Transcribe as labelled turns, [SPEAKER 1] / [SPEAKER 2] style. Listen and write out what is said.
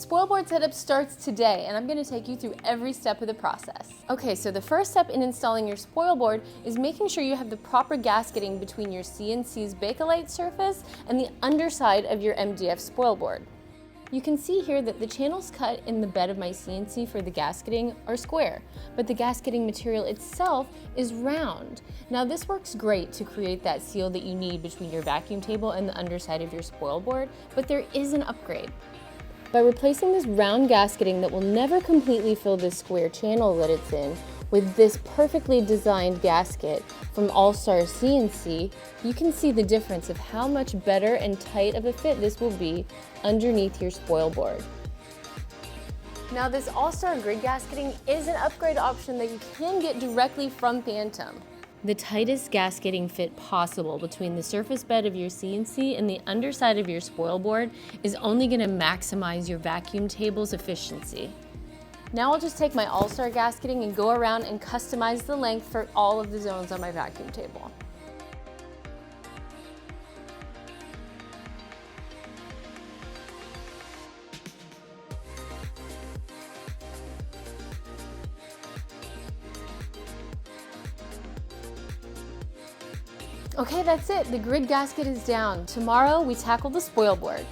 [SPEAKER 1] Spoilboard setup starts today, and I'm going to take you through every step of the process. Okay, so the first step in installing your Spoilboard is making sure you have the proper gasketing between your CNC's Bakelite surface and the underside of your MDF Spoilboard. You can see here that the channels cut in the bed of my CNC for the gasketing are square, but the gasketing material itself is round. Now this works great to create that seal that you need between your vacuum table and the underside of your Spoilboard, but there is an upgrade. By replacing this round gasketing that will never completely fill this square channel that it's in with this perfectly designed gasket from All-Star CNC, you can see the difference of how much better and tight of a fit this will be underneath your Spoilboard. Now this All-Star grid gasketing is an upgrade option that you can get directly from Phantom. The tightest gasketing fit possible between the surface bed of your CNC and the underside of your Spoilboard is only going to maximize your vacuum table's efficiency. Now I'll just take my All-Star gasketing and go around and customize the length for all of the zones on my vacuum table. Okay, that's it. The grid gasket is down. Tomorrow we tackle the Spoilboard.